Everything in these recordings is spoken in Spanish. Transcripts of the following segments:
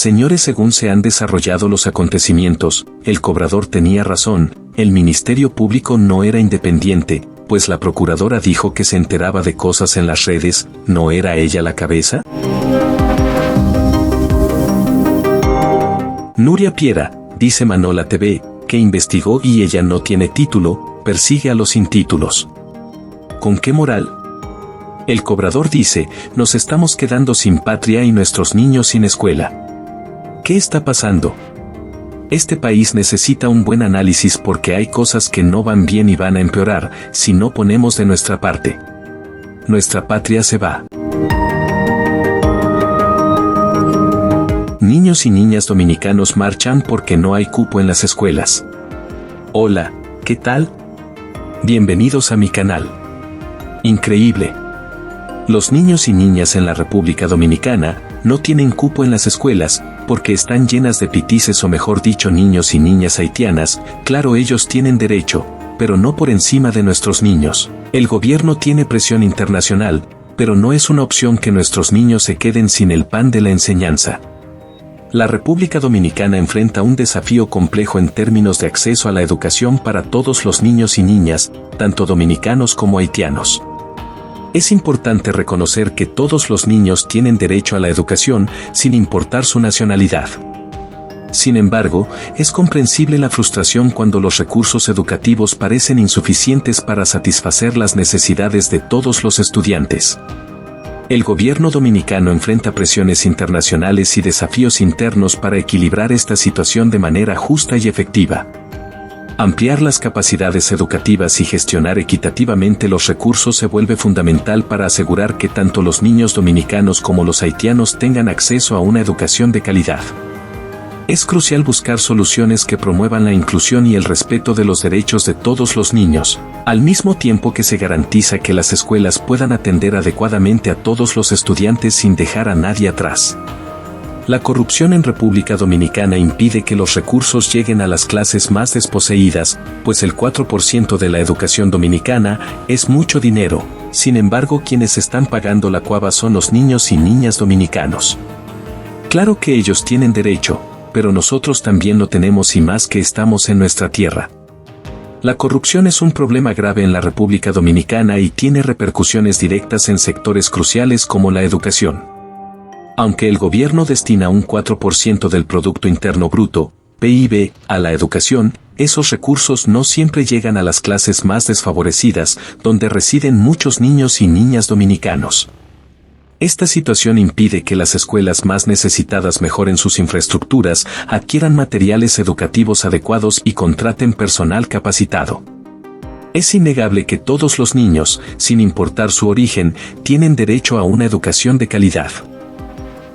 Señores, según se han desarrollado los acontecimientos, el cobrador tenía razón, el Ministerio Público no era independiente, pues la procuradora dijo que se enteraba de cosas en las redes, ¿no era ella la cabeza? Nuria Piera, dice Manola TV, que investigó y ella no tiene título, persigue a los sin títulos. ¿Con qué moral? El cobrador dice, nos estamos quedando sin patria y nuestros niños sin escuela. ¿Qué está pasando? Este país necesita un buen análisis porque hay cosas que no van bien y van a empeorar si no ponemos de nuestra parte. Nuestra patria se va. Niños y niñas dominicanos marchan porque no hay cupo en las escuelas. Hola, ¿qué tal? Bienvenidos a mi canal. Increíble. Los niños y niñas en la República Dominicana no tienen cupo en las escuelas porque están llenas de pitices, o mejor dicho, niños y niñas haitianas. Claro, ellos tienen derecho, pero no por encima de nuestros niños. El gobierno tiene presión internacional, pero no es una opción que nuestros niños se queden sin el pan de la enseñanza. La República Dominicana enfrenta un desafío complejo en términos de acceso a la educación para todos los niños y niñas, tanto dominicanos como haitianos. Es importante reconocer que todos los niños tienen derecho a la educación, sin importar su nacionalidad. Sin embargo, es comprensible la frustración cuando los recursos educativos parecen insuficientes para satisfacer las necesidades de todos los estudiantes. El gobierno dominicano enfrenta presiones internacionales y desafíos internos para equilibrar esta situación de manera justa y efectiva. Ampliar las capacidades educativas y gestionar equitativamente los recursos se vuelve fundamental para asegurar que tanto los niños dominicanos como los haitianos tengan acceso a una educación de calidad. Es crucial buscar soluciones que promuevan la inclusión y el respeto de los derechos de todos los niños, al mismo tiempo que se garantiza que las escuelas puedan atender adecuadamente a todos los estudiantes sin dejar a nadie atrás. La corrupción en República Dominicana impide que los recursos lleguen a las clases más desposeídas, pues el 4% de la educación dominicana es mucho dinero. Sin embargo, quienes están pagando la cuava son los niños y niñas dominicanos. Claro que ellos tienen derecho, pero nosotros también lo tenemos, y más que estamos en nuestra tierra. La corrupción es un problema grave en la República Dominicana y tiene repercusiones directas en sectores cruciales como la educación. Aunque el gobierno destina un 4% del Producto Interno Bruto, PIB, a la educación, esos recursos no siempre llegan a las clases más desfavorecidas, donde residen muchos niños y niñas dominicanos. Esta situación impide que las escuelas más necesitadas mejoren sus infraestructuras, adquieran materiales educativos adecuados y contraten personal capacitado. Es innegable que todos los niños, sin importar su origen, tienen derecho a una educación de calidad.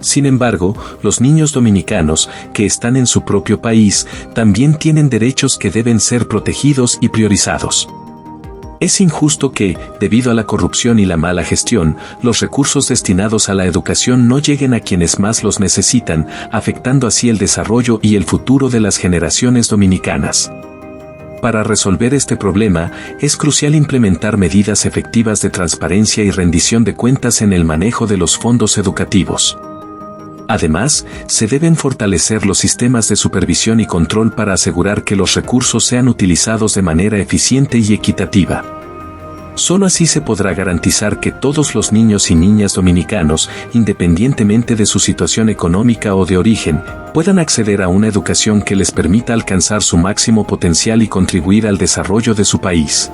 Sin embargo, los niños dominicanos, que están en su propio país, también tienen derechos que deben ser protegidos y priorizados. Es injusto que, debido a la corrupción y la mala gestión, los recursos destinados a la educación no lleguen a quienes más los necesitan, afectando así el desarrollo y el futuro de las generaciones dominicanas. Para resolver este problema, es crucial implementar medidas efectivas de transparencia y rendición de cuentas en el manejo de los fondos educativos. Además, se deben fortalecer los sistemas de supervisión y control para asegurar que los recursos sean utilizados de manera eficiente y equitativa. Solo así se podrá garantizar que todos los niños y niñas dominicanos, independientemente de su situación económica o de origen, puedan acceder a una educación que les permita alcanzar su máximo potencial y contribuir al desarrollo de su país.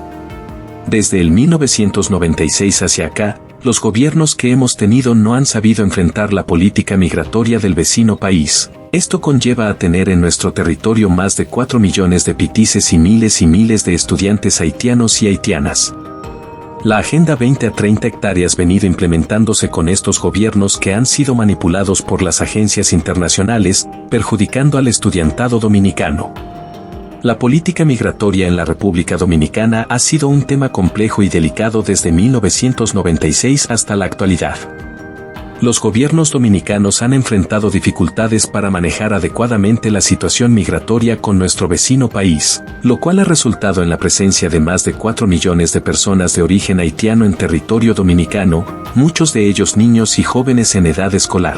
Desde el 1996 hacia acá, los gobiernos que hemos tenido no han sabido enfrentar la política migratoria del vecino país. Esto conlleva a tener en nuestro territorio más de 4 millones de pitices y miles de estudiantes haitianos y haitianas. La Agenda 20 a 30 hectáreas venido implementándose con estos gobiernos que han sido manipulados por las agencias internacionales, perjudicando al estudiantado dominicano. La política migratoria en la República Dominicana ha sido un tema complejo y delicado desde 1996 hasta la actualidad. Los gobiernos dominicanos han enfrentado dificultades para manejar adecuadamente la situación migratoria con nuestro vecino país, lo cual ha resultado en la presencia de más de 4 millones de personas de origen haitiano en territorio dominicano, muchos de ellos niños y jóvenes en edad escolar.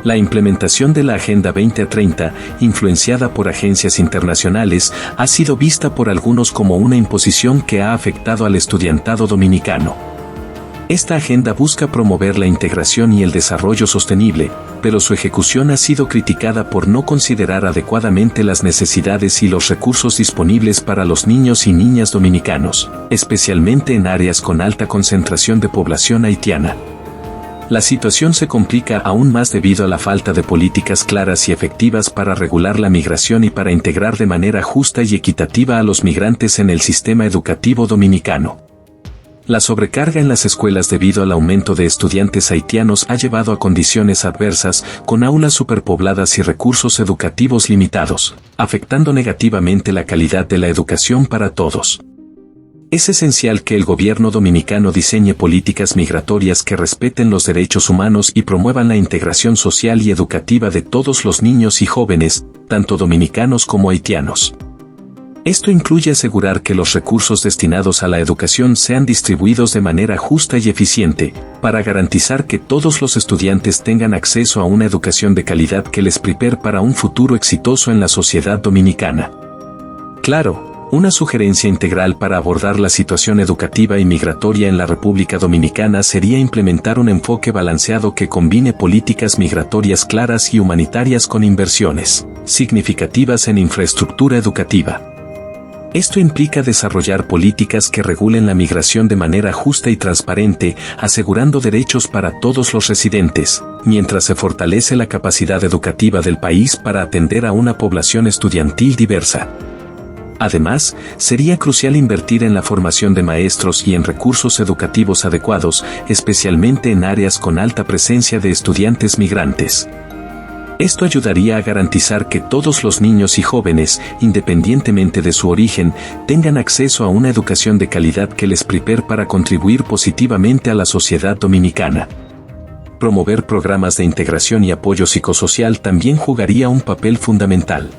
La implementación de la Agenda 2030, influenciada por agencias internacionales, ha sido vista por algunos como una imposición que ha afectado al estudiantado dominicano. Esta agenda busca promover la integración y el desarrollo sostenible, pero su ejecución ha sido criticada por no considerar adecuadamente las necesidades y los recursos disponibles para los niños y niñas dominicanos, especialmente en áreas con alta concentración de población haitiana. La situación se complica aún más debido a la falta de políticas claras y efectivas para regular la migración y para integrar de manera justa y equitativa a los migrantes en el sistema educativo dominicano. La sobrecarga en las escuelas debido al aumento de estudiantes haitianos ha llevado a condiciones adversas, con aulas superpobladas y recursos educativos limitados, afectando negativamente la calidad de la educación para todos. Es esencial que el gobierno dominicano diseñe políticas migratorias que respeten los derechos humanos y promuevan la integración social y educativa de todos los niños y jóvenes, tanto dominicanos como haitianos. Esto incluye asegurar que los recursos destinados a la educación sean distribuidos de manera justa y eficiente, para garantizar que todos los estudiantes tengan acceso a una educación de calidad que les prepare para un futuro exitoso en la sociedad dominicana. Claro, una sugerencia integral para abordar la situación educativa y migratoria en la República Dominicana sería implementar un enfoque balanceado que combine políticas migratorias claras y humanitarias con inversiones significativas en infraestructura educativa. Esto implica desarrollar políticas que regulen la migración de manera justa y transparente, asegurando derechos para todos los residentes, mientras se fortalece la capacidad educativa del país para atender a una población estudiantil diversa. Además, sería crucial invertir en la formación de maestros y en recursos educativos adecuados, especialmente en áreas con alta presencia de estudiantes migrantes. Esto ayudaría a garantizar que todos los niños y jóvenes, independientemente de su origen, tengan acceso a una educación de calidad que les prepare para contribuir positivamente a la sociedad dominicana. Promover programas de integración y apoyo psicosocial también jugaría un papel fundamental.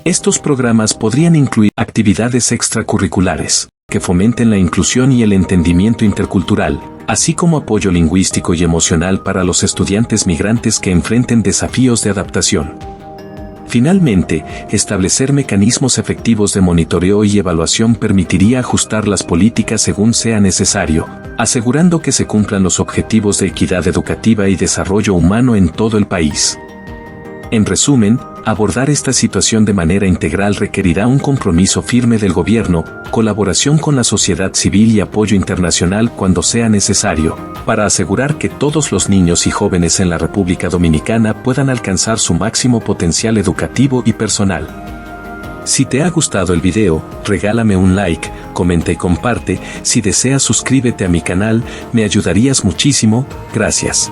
Estos programas podrían incluir actividades extracurriculares, que fomenten la inclusión y el entendimiento intercultural, así como apoyo lingüístico y emocional para los estudiantes migrantes que enfrenten desafíos de adaptación. Finalmente, establecer mecanismos efectivos de monitoreo y evaluación permitiría ajustar las políticas según sea necesario, asegurando que se cumplan los objetivos de equidad educativa y desarrollo humano en todo el país. En resumen, abordar esta situación de manera integral requerirá un compromiso firme del gobierno, colaboración con la sociedad civil y apoyo internacional cuando sea necesario, para asegurar que todos los niños y jóvenes en la República Dominicana puedan alcanzar su máximo potencial educativo y personal. Si te ha gustado el video, regálame un like, comenta y comparte. Si deseas suscríbete a mi canal, me ayudarías muchísimo. Gracias.